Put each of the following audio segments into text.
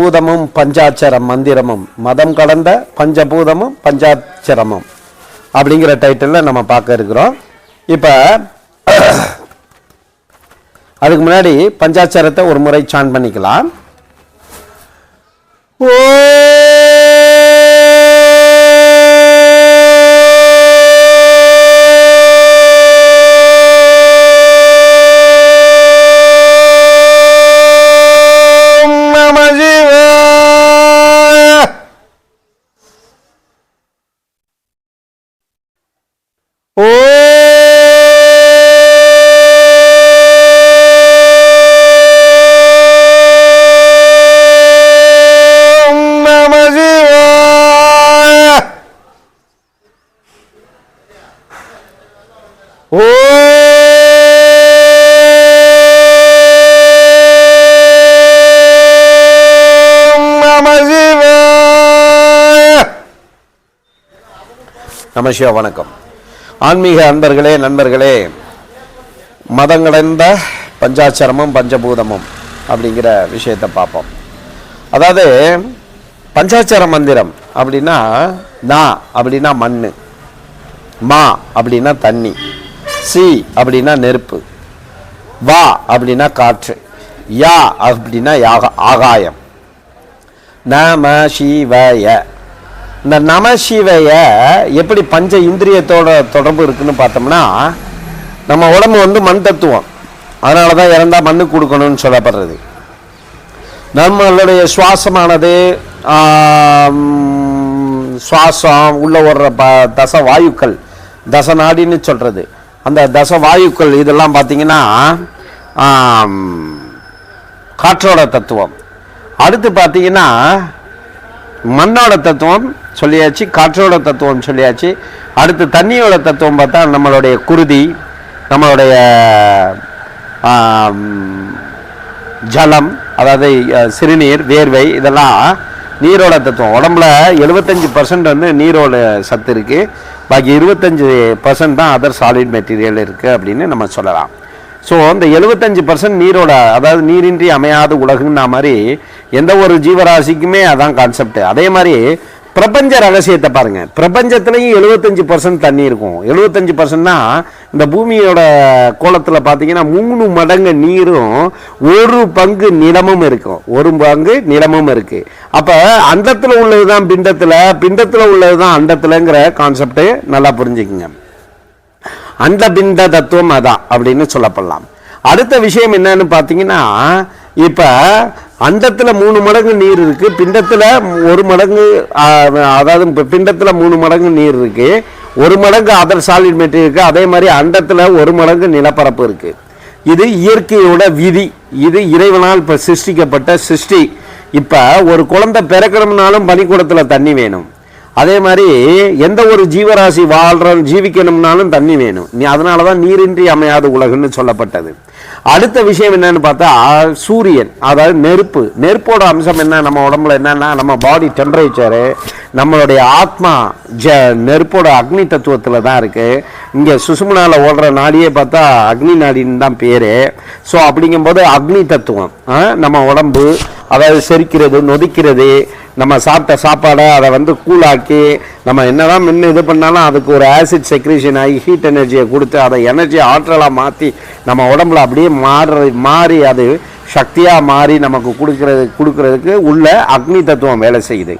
பூதமும் பஞ்சாட்சர மந்திரமும் மதம் கடந்த பஞ்சபூதமும் பஞ்சாட்சரமும் அப்படிங்கிற டைட்டில் நம்ம பார்க்க இருக்கிறோம். இப்போ அதுக்கு முன்னாடி பஞ்சாட்சரத்தை ஒரு முறை சான் பண்ணிக்கலாம். ஓ நமசிவ வணக்கம். ஆன்மீக அன்பர்களே, நண்பர்களே, மதங்கடந்த பஞ்சாட்சரமும் பஞ்சபூதமும் அப்படிங்கிற விஷயத்தை பார்ப்போம். அதாவது பஞ்சாட்சர மந்திரம் அப்படின்னா நா அப்படின்னா மண், மா அப்படின்னா தண்ணி, சி அப்படின்னா நெருப்பு, வா அப்படின்னா காற்று, யா அப்படின்னா ஆகாயம், நம சிவய. இந்த நம சிவய எப்படி பஞ்ச இந்திரியத்தோட தொடர்பு இருக்குன்னு பார்த்தோம்னா, நம்ம உடம்பு மண் தத்துவம், அதனால தான் இறந்தா மண்ணுக்கு கொடுக்கணும்னு சொல்லப்படுறது. நம்மளுடைய சுவாசமானது சுவாசம் உள்ள ஓடுற தச வாயுக்கள், தச நாடின்னு சொல்றது, அந்த தச வாயுக்கள் இதெல்லாம் பார்த்தீங்கன்னா காற்றோட தத்துவம். அடுத்து பார்த்தீங்கன்னா மண்ணோட தத்துவம் சொல்லியாச்சு, காற்றோட தத்துவம் சொல்லியாச்சு. அடுத்து தண்ணியோட தத்துவம் பார்த்தா நம்மளுடைய குருதி, நம்மளுடைய ஜலம், அதாவது சிறுநீர், வேர்வை, இதெல்லாம் நீரோட தத்துவம். உடம்புல 75% நீரோட சத்து இருக்குது, பாக்கி 25% தான் அதர் சாலிட் மெட்டீரியல் இருக்குது அப்படின்னு நம்ம சொல்லலாம். ஸோ இந்த 75% நீரோட, அதாவது நீரின்றி அமையாத உலகுன்னா மாதிரி எந்த ஒரு ஜீவராசிக்குமே அதான் கான்செப்ட். அதே மாதிரி பிரபஞ்ச ரகசியத்தை பாருங்க, பிரபஞ்சத்துலையும் 75% தண்ணி இருக்கும். 75%னா இந்த பூமியோட கோலத்தில் பார்த்தீங்கன்னா 3 மடங்கு நீரும் 1 பங்கு நிலமும் இருக்கும், 1 பங்கு நிலமும் இருக்கு. அப்போ அண்டத்தில் உள்ளதுதான் பிண்டத்தில், பிண்டத்தில் உள்ளதுதான் அண்டத்தில்ங்கிற கான்செப்ட் நல்லா புரிஞ்சுக்குங்க. அந்த பிண்ட தத்துவம் அதான் அப்படின்னு சொல்லப்படலாம். அடுத்த விஷயம் என்னன்னு பார்த்தீங்கன்னா, இப்போ அண்டத்தில் 3 மடங்கு நீர் இருக்கு, பிண்டத்தில் 1 மடங்கு, அதாவது பிண்டத்தில் 3 மடங்கு நீர் இருக்கு, 1 மடங்கு அதர் சாலிட் மெட்டீரியல் இருக்கு. அதே மாதிரி அண்டத்தில் 1 மடங்கு நிலப்பரப்பு இருக்கு. இது இயற்கையோட விதி, இது இறைவனால் இப்போ சிருஷ்டிக்கப்பட்ட சிருஷ்டி. இப்போ ஒரு குழந்தை பிறக்கணும்னாலும் பனிக்கூடத்தில் தண்ணி வேணும். அதே மாதிரி எந்த ஒரு ஜீவராசி ஜீவிக்கணும்னாலும் தண்ணி வேணும். அதனால தான் நீரின்றி அமையாத உலகுன்னு சொல்லப்பட்டது. அடுத்த விஷயம் என்னன்னு பார்த்தா சூரியன், அதாவது நெருப்பு. நெருப்போட அம்சம் என்ன நம்ம உடம்புல என்னன்னா, நம்ம பாடி டெம்பரேச்சரு, நம்மளுடைய ஆத்மா நெருப்போட அக்னி தத்துவத்தில் தான் இருக்கு. இங்கே சுசுமனால ஓடுற நாடியே பார்த்தா அக்னி நாடின்னு தான் பேரு. ஸோ அப்படிங்கும்போது அக்னி தத்துவம் நம்ம உடம்பு, அதாவது செரிக்கிறது, நொதிக்கிறது, நம்ம சாப்பிட்ட சாப்பாடை அதை கூலாக்கி நம்ம என்னதான் முன்ன இது பண்ணாலும் அதுக்கு ஒரு ஆசிட் செக்ரீஷன் ஆகி ஹீட் எனர்ஜியை கொடுத்து அதை எனர்ஜியை ஆற்றலாக மாற்றி நம்ம உடம்புல அப்படியே மாறி அது சக்தியாக மாறி நமக்கு கொடுக்கறதுக்கு உள்ள அக்னி தத்துவம் வேலை செய்யுது.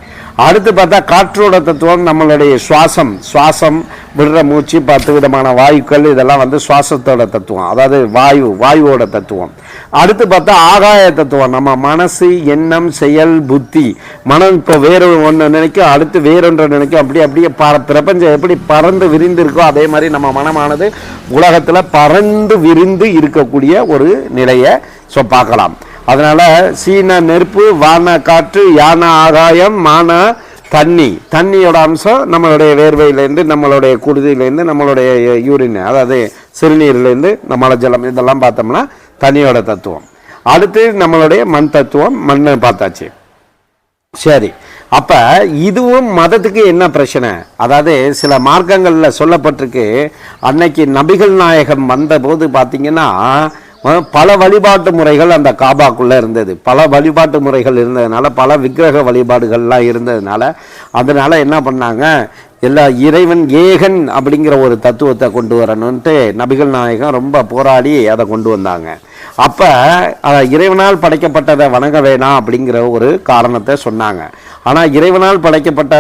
அடுத்து பார்த்தா காற்றோட தத்துவம் நம்மளுடைய சுவாசம் விடுற மூச்சு, 10 விதமான வாயுக்கள், இதெல்லாம் சுவாசத்தோட தத்துவம், அதாவது வாயுவோட தத்துவம். அடுத்து பார்த்தா ஆகாய தத்துவம், நம்ம மனசு, எண்ணம், செயல், புத்தி. மனம் இப்போ வேற ஒன்று நினைக்கும், அடுத்து வேறொன்றை நினைக்கும், அப்படியே பிரபஞ்சம் எப்படி பறந்து விரிந்து இருக்கோ அதே மாதிரி நம்ம மனமானது உலகத்தில் பறந்து விரிந்து இருக்கக்கூடிய ஒரு நிலையை பார்க்கலாம். அதனால சீன நெருப்பு, வான காற்று, யான ஆகாயம், மான தண்ணி. தண்ணியோட அம்சம் நம்மளுடைய வேர்வையிலேருந்து, நம்மளுடைய குருதியிலேருந்து, நம்மளுடைய யூரின், அதாவது சிறுநீர்லேருந்து, நம்மளோட ஜலம், இதெல்லாம் பார்த்தோம்னா தண்ணியோட தத்துவம். அடுத்து நம்மளுடைய மண் தத்துவம், மண்ணை பார்த்தாச்சு. சரி, அப்ப இதுவும் மதத்துக்கு என்ன பிரச்சனை? அதாவது சில மார்க்கங்கள்ல சொல்லப்பட்டிருக்கு, அன்னைக்கு நபிகள் நாயகம் வந்த போது பார்த்தீங்கன்னா பல வழிபாட்டு முறைகள் அந்த காபாக்குள்ளே இருந்தது. பல வழிபாட்டு முறைகள் இருந்ததுனால, பல விக்கிரக வழிபாடுகள்லாம் இருந்ததுனால, அதனால் என்ன பண்ணாங்க, எல்லா இறைவன் ஏகன் அப்படிங்கிற ஒரு தத்துவத்தை கொண்டு வரணுன்ட்டு நபிகள் நாயகம் ரொம்ப போராடி அதை கொண்டு வந்தாங்க. அப்போ இறைவனால் படைக்கப்பட்டதை வணங்க வேணாம் அப்படிங்கிற ஒரு காரணத்தை சொன்னாங்க. ஆனால் இறைவனால் படைக்கப்பட்ட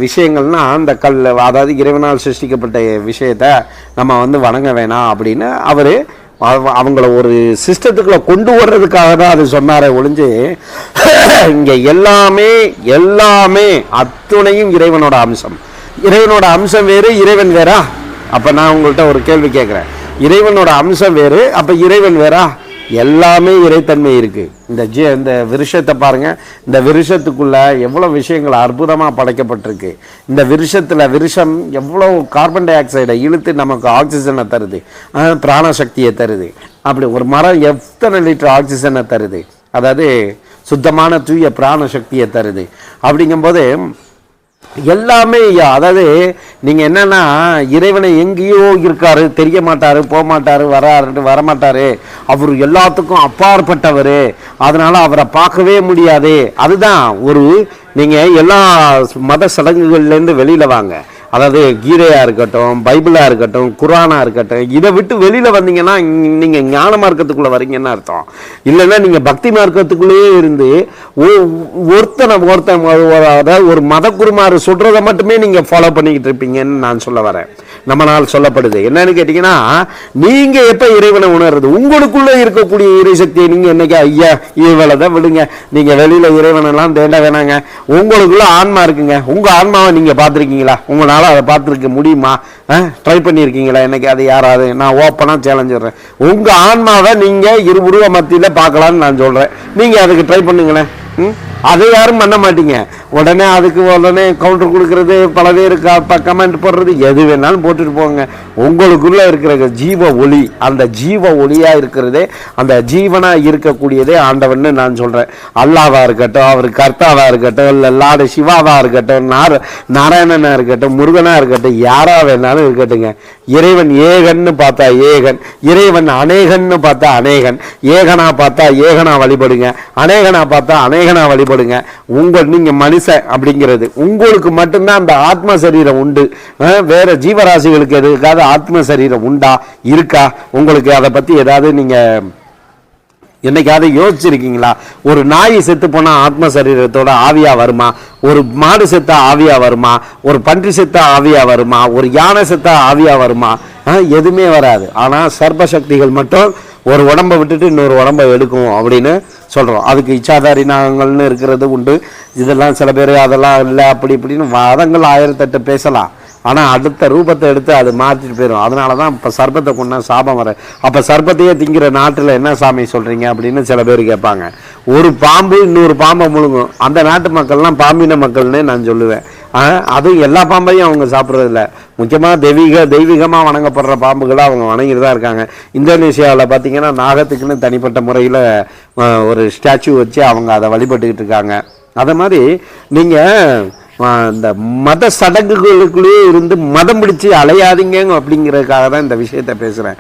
விஷயங்கள்னால் அந்த கல், அதாவது இறைவனால் சிருஷ்டிக்கப்பட்ட விஷயத்தை நம்ம வணங்க வேணாம் அப்படின்னு அவர் அவங்கள ஒரு சிஸ்டத்துக்குள்ள கொண்டு வர்றதுக்காக தான் அது சொன்னாரே ஒழிஞ்சு, இங்கே எல்லாமே அத்துணையும் இறைவனோட அம்சம். இறைவனோட அம்சம் வேறு, இறைவன் வேறா? அப்போ நான் உங்கள்கிட்ட ஒரு கேள்வி கேட்குறேன். இறைவனோட அம்சம் வேறு, அப்போ இறைவன் வேறா? எல்லாமே இறைத்தன்மை இருக்குது. இந்த விருஷத்தை பாருங்கள். இந்த விருஷத்துக்குள்ளே எவ்வளோ விஷயங்கள் அற்புதமாக படைக்கப்பட்டிருக்கு. இந்த விருஷம் எவ்வளோ கார்பன் டை ஆக்சைடை இழுத்து நமக்கு ஆக்சிஜனை தருது, பிராணசக்தியை தருது. அப்படி ஒரு மரம் எத்தனை லிட்டர் ஆக்சிஜனை தருது, அதாவது சுத்தமான தூய பிராணசக்தியை தருது. அப்படிங்கும்போது எல்லாமே, அதாவது நீங்கள் என்னன்னா, இறைவனை எங்கேயோ இருக்காரு, தெரிய மாட்டார், போக மாட்டார், வரமாட்டார், அவர் எல்லாத்துக்கும் அப்பாற்பட்டவர், அதனால் அவரை பார்க்கவே முடியாது. அதுதான் ஒரு, நீங்கள் எல்லா மத சடங்குகள்லேருந்து வெளியில் வாங்க. அதாவது கீதையாக இருக்கட்டும், பைபிளாக இருக்கட்டும், குரானாக இருக்கட்டும், இதை விட்டு வெளியில் வந்தீங்கன்னா நீங்கள் ஞான மார்க்கத்துக்குள்ளே வரீங்கன்னு அர்த்தம். இல்லைன்னா நீங்கள் பக்தி மார்க்கத்துக்குள்ளேயே இருந்து ஒருத்தன் அதாவது ஒரு மதக்குருமாறு சொல்கிறத மட்டுமே நீங்கள் ஃபாலோ பண்ணிக்கிட்டு இருப்பீங்கன்னு நான் சொல்ல வரேன். நம்மளால் சொல்லப்படுது என்னன்னு கேட்டிங்கன்னா, நீங்கள் எப்போ இறைவனை உணர்றது, உங்களுக்குள்ளே இருக்கக்கூடிய இறைசக்தியை நீங்கள் என்னைக்கு ஐயா இவளை தான் விடுங்க, நீங்கள் வெளியில் இறைவனெல்லாம் தேட வேணாங்க, உங்களுக்குள்ள ஆன்மா இருக்குங்க. உங்கள் ஆன்மாவை நீங்கள் பார்த்துருக்கீங்களா? உங்களால் அதை பார்த்துருக்க முடியுமா? ட்ரை பண்ணியிருக்கீங்களா என்னைக்கு? அது யாராவது, நான் ஓப்பனாக சேலஞ்ச் சொல்கிறேன். உங்கள் ஆன்மாவை நீங்கள் இரு உருவ மத்தியில் பார்க்கலான்னு நான் சொல்கிறேன். நீங்கள் அதுக்கு ட்ரை பண்ணுங்களேன். அதை யாரும் பண்ண மாட்டீங்க. உடனே கவுண்டர் கொடுக்கறது, பல பேர் கமெண்ட் போடுறது, எது வேணாலும் போட்டுட்டு போங்க. உங்களுக்குள்ளே இருக்கிற ஜீவ ஒளி, அந்த ஜீவ ஒளியாக இருக்கிறதே, அந்த ஜீவனாக இருக்கக்கூடியதே ஆண்டவன்னு நான் சொல்கிறேன். அல்லாவாக இருக்கட்டும், அவர் கர்த்தாவாக இருக்கட்டும், இல்லை லார்டு சிவாவாக இருக்கட்டும், நாராயணனாக இருக்கட்டும், முருகனாக இருக்கட்டும், யாராக வேணாலும் இருக்கட்டுங்க. இறைவன் ஏகன்னு பார்த்தா ஏகன், இறைவன் அநேகன்னு பார்த்தா அநேகன், ஏகனா பார்த்தா ஏகனா வழிபடுங்க, அநேகனா பார்த்தா அநேகனா வழிபடுங்க. நீங்கள் மனுஷன் அப்படிங்கிறது உங்களுக்கு மட்டும்தான் அந்த ஆத்ம சரீரம் உண்டு. வேற ஜீவராசிகளுக்கு எதுக்காவது ஆத்ம சரீரம் உண்டா, இருக்கா? உங்களுக்கு அதை பத்தி ஏதாவது நீங்க என்னைக்காவது யோசிச்சிருக்கீங்களா? ஒரு நாய் செத்து போனா ஆத்ம சரீரத்தோட ஆவியா வருமா? ஒரு மாடு செத்தா ஆவியா வருமா? ஒரு பன்றி செத்தா ஆவியா வருமா? ஒரு யானை செத்தா ஆவியா வருமா? எதுவுமே வராது. ஆனா சர்பசக்திகள் மட்டும் ஒரு உடம்பை விட்டுட்டு இன்னொரு உடம்பை எடுக்கும் அப்படின்னு சொல்கிறோம். அதுக்கு இச்சாதாரி நாகங்கள்னு இருக்கிறது உண்டு. இதெல்லாம் சில பேர் அதெல்லாம் இல்லை அப்படி இப்படின்னு வாதங்கள் 1008 பேசலாம். ஆனால் அடுத்த ரூபத்தை எடுத்து அது மாற்றிட்டு போயிடும். அதனால தான் இப்போ சர்பத்தை கொண்டா சாபம் வர. அப்போ சர்பத்தையே திங்கிற நாட்டில் என்ன சாமி சொல்கிறீங்க அப்படின்னு சில பேர் கேட்பாங்க. ஒரு பாம்பு இன்னொரு பாம்பை முழுங்கும். அந்த நாட்டு மக்கள்லாம் பாம்பின மக்கள்னு நான் சொல்லுவேன். அதுவும் எல்லா பாம்பையும் அவங்க சாப்பிட்றதில்ல. முக்கியமாக தெய்வீகமாக வணங்கப்படுற பாம்புகளை அவங்க வணங்கிட்டு தான் இருக்காங்க. இந்தோனேஷியாவில் பார்த்திங்கன்னா நாகத்துக்குன்னு தனிப்பட்ட முறையில் ஒரு ஸ்டாச்சு வச்சு அவங்க அதை வழிபட்டுக்கிட்டு இருக்காங்க. அதை மாதிரி நீங்கள் இந்த மத சடங்குகளுக்குள்ளேயே இருந்து மதம் பிடிச்சி அலையாதீங்க அப்படிங்கிறதுக்காக தான் இந்த விஷயத்தை பேசுகிறேன்.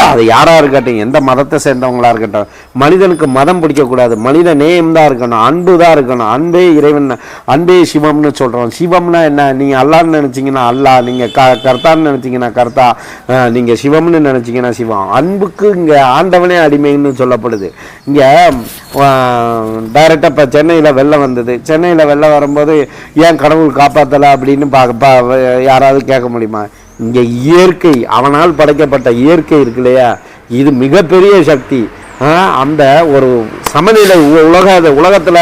அது யாராக இருக்கட்டும், எந்த மதத்தை சேர்ந்தவங்களாக இருக்கட்டும், மனிதனுக்கு மதம் பிடிக்கக்கூடாது. மனித நேயம் தான் இருக்கணும், அன்பு தான் இருக்கணும். அன்பே இறைவன், அன்பே சிவம்னு சொல்கிறோம். சிவம்னா என்ன? நீங்கள் அல்லான்னு நினச்சிங்கன்னா அல்லா, நீங்கள் கர்த்தான்னு நினச்சிங்கன்னா கர்த்தா, நீங்கள் சிவம்னு நினச்சிங்கன்னா சிவம். அன்புக்கு இங்கே ஆண்டவனே அடிமைன்னு சொல்லப்படுது. இங்கே டைரெக்டாக இப்போ சென்னையில் வெள்ளம் வந்தது. சென்னையில் வெள்ளம் வரும்போது ஏன் கடவுள் காப்பாற்றலை அப்படின்னு யாராவது கேட்க முடியுமா? இங்கே இயற்கை, அவனால் படைக்கப்பட்ட இயற்கை இருக்கு இல்லையா, இது மிகப்பெரிய சக்தி. அந்த ஒரு சமநிலை உலகத்தில்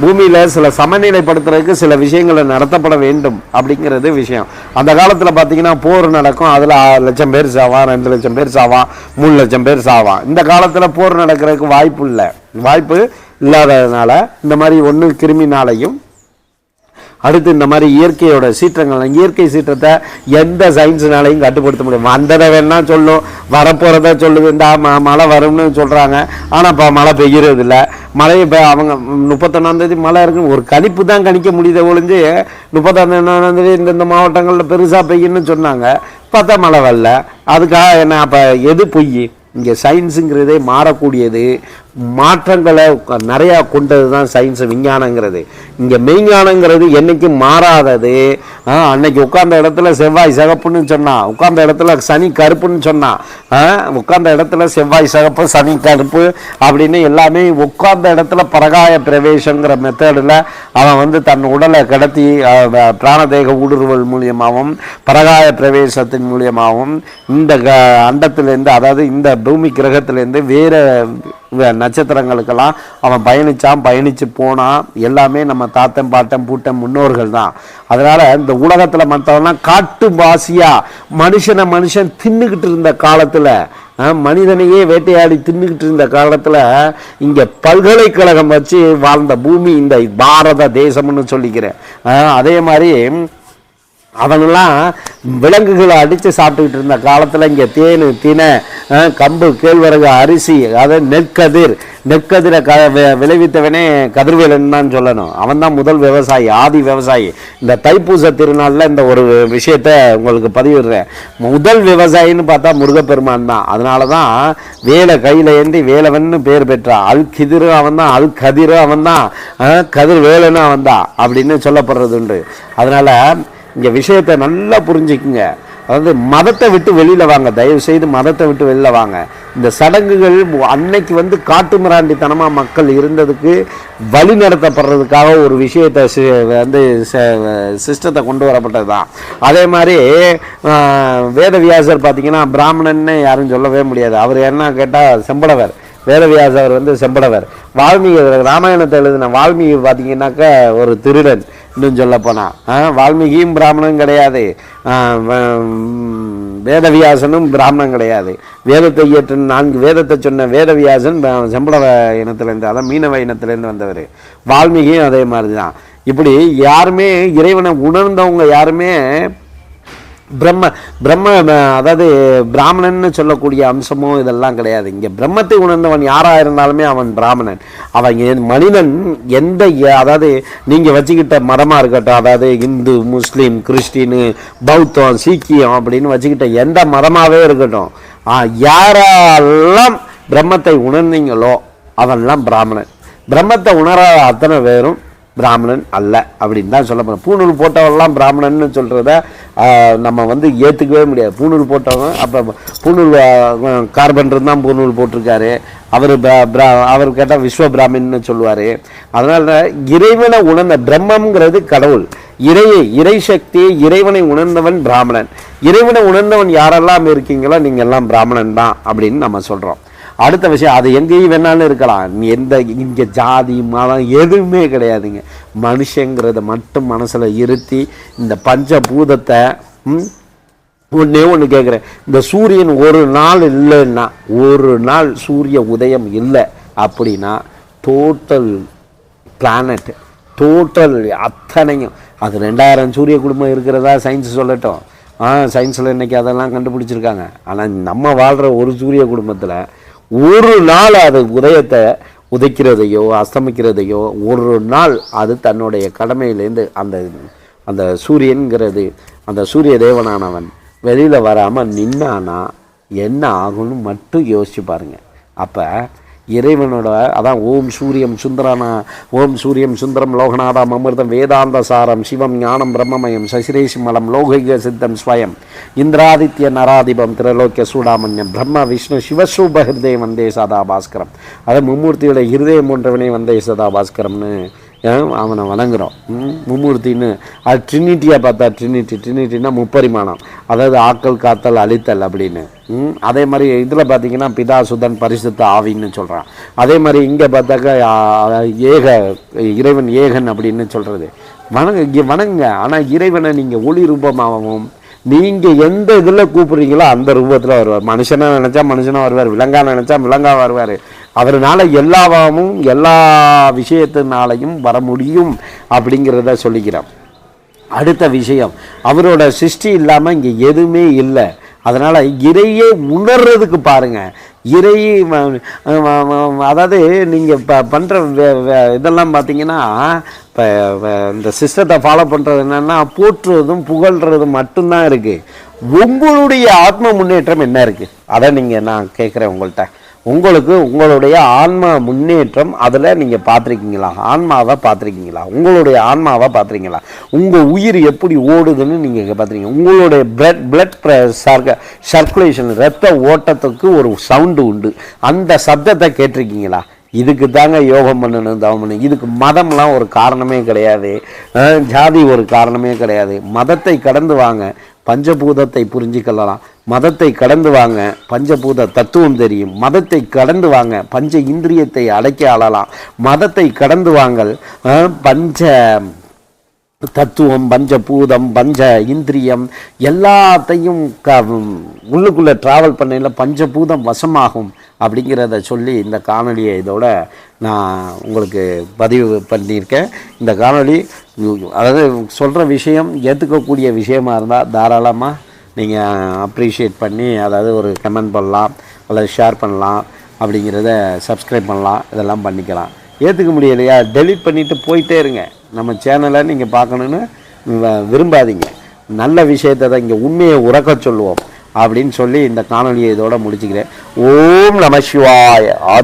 பூமியில் சில சமநிலைப்படுத்துறதுக்கு சில விஷயங்களை நடத்தப்பட வேண்டும் அப்படிங்கிறது விஷயம். அந்த காலத்தில் பார்த்தீங்கன்னா போர் நடக்கும், அதில் 1 லட்சம் பேர் சாவான், 2 லட்சம் பேர் சாவான், 3 லட்சம் பேர் சாவான். இந்த காலத்தில் போர் நடக்கிறதுக்கு வாய்ப்பு இல்லாததுனால இந்த மாதிரி ஒன்று கிருமினாலையும், அடுத்து இந்த மாதிரி இயற்கையோட சீற்றங்கள், இயற்கை சீற்றத்தை எந்த சயின்ஸுனாலையும் கட்டுப்படுத்த முடியும். வந்ததை வேணா சொல்லும், வரப்போகிறத சொல்லுது, இந்த மழை வரும்னு சொல்கிறாங்க. ஆனால் இப்போ மழை பெய்கிறது இல்லை. மழை இப்போ அவங்க 31ஆம் மழை இருக்குன்னு ஒரு கணிப்பு தான் கணிக்க முடியுத ஒழிஞ்சு 31ஆம் இந்த மாவட்டங்களில் பெருசாக பெய்யுன்னு சொன்னாங்க. பார்த்தா மழை வரல. அதுக்காக என்ன? அப்போ எது பொய்? இங்கே சயின்ஸுங்கிறதே மாறக்கூடியது, மாற்றங்களை நிறையா கொண்டது தான் சயின்ஸ் விஞ்ஞானங்கிறது. இங்கே மெய்ஞானங்கிறது என்றைக்கும் மாறாதது. அன்னைக்கு உட்கார்ந்த இடத்துல செவ்வாய் சிகப்புன்னு சொன்னான், உட்கார்ந்த இடத்துல சனி கருப்புன்னு சொன்னான், உட்கார்ந்த இடத்துல செவ்வாய் சிகப்பு சனி கருப்பு அப்படின்னு எல்லாமே உட்கார்ந்த இடத்துல பரகாய பிரவேசங்கிற மெத்தடில் அவன் வந்து தன் உடலை கடத்தி பிராணதேக ஊடுருவல் மூலியமாகவும் பரகாய பிரவேசத்தின் மூலியமாகவும் இந்த அண்டத்திலேருந்து, அதாவது இந்த பூமி கிரகத்திலேருந்து வேறு நட்சத்திரங்களுக்கெல்லாம் அவன் பயணித்து போனான். எல்லாமே நம்ம தாத்தன் பாட்டன் பூட்டன் முன்னோர்கள் தான். அதனால் இந்த உலகத்தில் மற்றவெல்லாம் காட்டு வாசியாக மனுஷன் தின்னுக்கிட்டு இருந்த காலத்தில், மனிதனையே வேட்டையாடி தின்னுக்கிட்டு இருந்த காலத்தில் இங்கே பல்கலைக்கழகம் வச்சு வாழ்ந்த பூமி இந்த பாரத தேசம்னு சொல்லிக்கிறேன். அதே மாதிரி அவங்கெல்லாம் விலங்குகளை அடித்து சாப்பிட்டுக்கிட்டு இருந்த காலத்தில் இங்கே தேனு தினை கம்பு கேழ்வரகு அரிசி, அதாவது நெற்கதிரை விளைவித்தவனே கதிர்வேலன் தான் சொல்லணும். அவன் தான் முதல் விவசாயி, ஆதி விவசாயி. இந்த தைப்பூச திருநாளில் இந்த ஒரு விஷயத்தை உங்களுக்கு பதிவிடுறேன். முதல் விவசாயின்னு பார்த்தா முருகப்பெருமான் தான். அதனால தான் வேலை கையில் ஏந்தி வேலவன்னு பேர் பெற்றான். கிதிரும் அவன் தான், கதிரும் அவன் தான், கதிர்வேலனும் அவன் தான் அப்படின்னு சொல்லப்படுறது உண்டு. அதனால் இங்கே விஷயத்தை நல்லா புரிஞ்சுக்குங்க. அதாவது மதத்தை விட்டு வெளியில் வாங்க, தயவு செய்து மதத்தை விட்டு வெளியில் வாங்க. இந்த சடங்குகள் அன்னைக்கு வந்து காட்டு மிராண்டித்தனமாக மக்கள் இருந்ததுக்கு வழி நடத்தப்படுறதுக்காக ஒரு விஷயத்தை வந்து சிஸ்டத்தை கொண்டு வரப்பட்டது தான். அதே மாதிரி வேதவியாசர் பார்த்திங்கன்னா பிராமணன்னு யாரும் சொல்லவே முடியாது. அவர் என்ன கேட்டால் செம்படவர். வேதவியாசர் வந்து செம்படவர். வால்மீகி ராமாயணத்தை எழுதின வால்மீகி பார்த்திங்கன்னாக்கா ஒரு திருடன். இன்னும் சொல்ல போனால் வால்மீகியும் பிராமணன் கிடையாது, வேதவியாசனும் பிராமணன் கிடையாது. வேதத்தை இயற்ற 4 வேதத்தை சொன்ன வேதவியாசன் செம்படவ இனத்திலேருந்து, அதான் மீனவ இனத்திலேருந்து வந்தவர். வால்மீகியும் அதே மாதிரி தான். இப்படி யாருமே இறைவனை உணர்ந்தவங்க யாருமே பிரம்ம அதாவது பிராமணன்னு சொல்லக்கூடிய அம்சமோ இதெல்லாம் கிடையாது. இங்கே பிரம்மத்தை உணர்ந்தவன் யாராக இருந்தாலுமே அவன் பிராமணன். அவன் மனிதன் எந்த, அதாவது நீங்கள் வச்சுக்கிட்ட மதமாக இருக்கட்டும், அதாவது இந்து முஸ்லீம் கிறிஸ்டின்னு பௌத்தம் சீக்கியம் அப்படின்னு வச்சுக்கிட்ட எந்த மதமாகவே இருக்கட்டும், யாரெல்லாம் பிரம்மத்தை உணர்ந்தீங்களோ அவன்லாம் பிராமணன். பிரம்மத்தை உணராத அத்தனை பேரும் பிராமணன் அல்ல அப்படின்னு தான் சொல்ல போகிறோம். பூணூல் போட்டவெல்லாம் பிராமணன்னு சொல்கிறத நம்ம வந்து ஏற்றுக்கவே முடியாது. பூணூல் போட்டவங்க, அப்போ பூணூல் கார்பன்றது தான் பூணூல் போட்டிருக்காரு. அவர் கேட்டால் விஸ்வ பிராமின்னு சொல்லுவார். அதனால் இறைவனை உணர்ந்த பிரம்மங்கிறது கடவுள், இறை சக்தியை இறைவனை உணர்ந்தவன் பிராமணன். இறைவனை உணர்ந்தவன் யாரெல்லாம் இருக்கீங்களோ நீங்கள் எல்லாம் பிராமணன் தான் அப்படின்னு நம்ம சொல்கிறோம். அடுத்த விஷயம், அது எங்கேயும் வேணாலும் இருக்கலாம். இங்கே ஜாதி மதம் எதுவுமே கிடையாதுங்க. மனுஷங்கிறத மட்டும் மனசில் இருத்தி இந்த பஞ்சபூதத்தை ஒன்று கேட்குறேன். இந்த சூரியன் ஒரு நாள் இல்லைன்னா, ஒரு நாள் சூரிய உதயம் இல்லை அப்படின்னா டோட்டல் பிளானட், டோட்டல் அத்தனையும், அது 2000 சூரிய குடும்பம் இருக்கிறதா சயின்ஸ் சொல்லட்டும். சயின்ஸில் இன்றைக்கி அதெல்லாம் கண்டுபிடிச்சிருக்காங்க. ஆனால் நம்ம வாழ்கிற ஒரு சூரிய குடும்பத்தில் ஒரு நாள் அது உதயத்தை உதைக்கிறதையோ அஸ்தமிக்கிறதையோ ஒரு நாள் அது தன்னுடைய கடமையிலேருந்து அந்த சூரியன்கிறது, அந்த சூரிய தேவனானவன் வெளியில் வராமல் நின்னானா என்ன ஆகும்னு மட்டும் யோசிச்சு பாருங்கள். அப்போ இறைவனோட, அதான் ஓம் சூரியம் சுந்தரனா, ஓம் சூரியம் சுந்தரம் லோகநாதம் அமிர்தம் வேதாந்த சாரம் சிவம் ஞானம் பிரம்மமயம் சசிரேஷி மலம் லோகைக சித்தம் ஸ்வயம் இந்திராதித்ய நராதிபம் திரலோக்கிய சூடாமன்யம் பிரம்ம விஷ்ணு சிவசூப ஹிருதய வந்தே சதா பாஸ்கரம். அதை மும்மூர்த்தியோட ஹிருதயம் போன்றவனே வந்தே சதா பாஸ்கரம்னு அவனை வணங்குறோம். மும்மூர்த்தின்னு அது ட்ரினிட்டியாக பார்த்தா ட்ரினிட்டின்னா முப்பரிமாணம், அதாவது ஆக்கல் காத்தல் அழித்தல் அப்படின்னு. அதே மாதிரி இதில் பார்த்திங்கன்னா பிதா சுதன் பரிசுத்த ஆவின்னு சொல்கிறான். அதே மாதிரி இங்கே பார்த்தாக்கா இறைவன் ஏகன் அப்படின்னு சொல்கிறது. வணங்குங்க. ஆனால் இறைவனை நீங்கள் ஒளி ரூபமாகவும் நீங்கள் எந்த இதில் கூப்பிட்றீங்களோ அந்த ரூபத்தில் வருவார். மனுஷனாக நினச்சா மனுஷனாக வருவார், விலங்காக நினச்சா விலங்காக வருவார். அவர்னால எல்லாவும் எல்லா விஷயத்தினாலையும் வர முடியும் அப்படிங்கிறத சொல்லிக்கிறோம். அடுத்த விஷயம், அவரோட சிருஷ்டி இல்லாமல் இங்கே எதுவுமே இல்லை. அதனால் இறையே உணர்றதுக்கு பாருங்கள். இறை, அதாவது நீங்கள் இப்போ பண்ணுற இதெல்லாம் பார்த்தீங்கன்னா, இப்போ இந்த சிஸ்டத்தை ஃபாலோ பண்ணுறது என்னென்னா போற்றுறதும் புகழ்கிறதும் மட்டும்தான் இருக்குது. உங்களுடைய ஆத்ம முன்னேற்றம் என்ன இருக்குது அதை நீங்கள் நான் கேட்குறேன் உங்கள்கிட்ட. உங்களுக்கு உங்களுடைய ஆன்ம முன்னேற்றம் அதில் நீங்கள் பார்த்துருக்கீங்களா? ஆன்மாவை பார்த்துருக்கீங்களா? உங்களுடைய ஆன்மாவை பார்த்துருக்கீங்களா? உங்கள் உயிர் எப்படி ஓடுதுன்னு நீங்கள் பார்த்துருக்கீங்க? உங்களுடைய பிளட் சர்க்குலேஷன், ரத்த ஓட்டத்துக்கு ஒரு சவுண்டு உண்டு. அந்த சப்தத்தை கேட்டிருக்கீங்களா? இதுக்கு தாங்க யோகம் பண்ணணும், தவம் பண்ணணும். இதுக்கு மதம்லாம் ஒரு காரணமே கிடையாது, ஜாதி ஒரு காரணமே கிடையாது. மதத்தை கடந்து வாங்க, பஞ்சபூதத்தை புரிஞ்சுக்கலாம். மதத்தை கடந்து வாங்க, பஞ்சபூத தத்துவம் தெரியும். மதத்தை கடந்து வாங்க, பஞ்ச இந்திரியத்தை அடக்கி ஆளலாம். மதத்தை கடந்து வாங்கள், பஞ்ச தத்துவம், பஞ்சபூதம், பஞ்ச இந்திரியம் எல்லாத்தையும் உள்ளுக்குள்ளே ட்ராவல் பண்ணையில் பஞ்சபூதம் வசமாகும் அப்படிங்கிறத சொல்லி இந்த காணொலியை இதோட நான் உங்களுக்கு பதிவு பண்ணியிருக்கேன். இந்த காணொலி அதாவது சொல்கிற விஷயம் ஏற்றுக்கக்கூடிய விஷயமா இருந்தால் தாராளமாக நீங்கள் அப்ரிஷியேட் பண்ணி, அதாவது ஒரு கமெண்ட் பண்ணலாம் அல்லது ஷேர் பண்ணலாம், அப்படிங்கிறத சப்ஸ்கிரைப் பண்ணலாம், இதெல்லாம் பண்ணிக்கலாம். ஏற்றுக்க முடியலையா டெலீட் பண்ணிவிட்டு போயிட்டே இருங்க. நம்ம சேனலை நீங்கள் பார்க்கணுன்னு விரும்பாதீங்க. நல்ல விஷயத்தை தான் இங்கே உண்மையை உறக்க சொல்லுவோம் அப்படின்னு சொல்லி இந்த காணொலியை இதோட முடிச்சுக்கிறேன். ஓம் நம சிவாய. ஆதி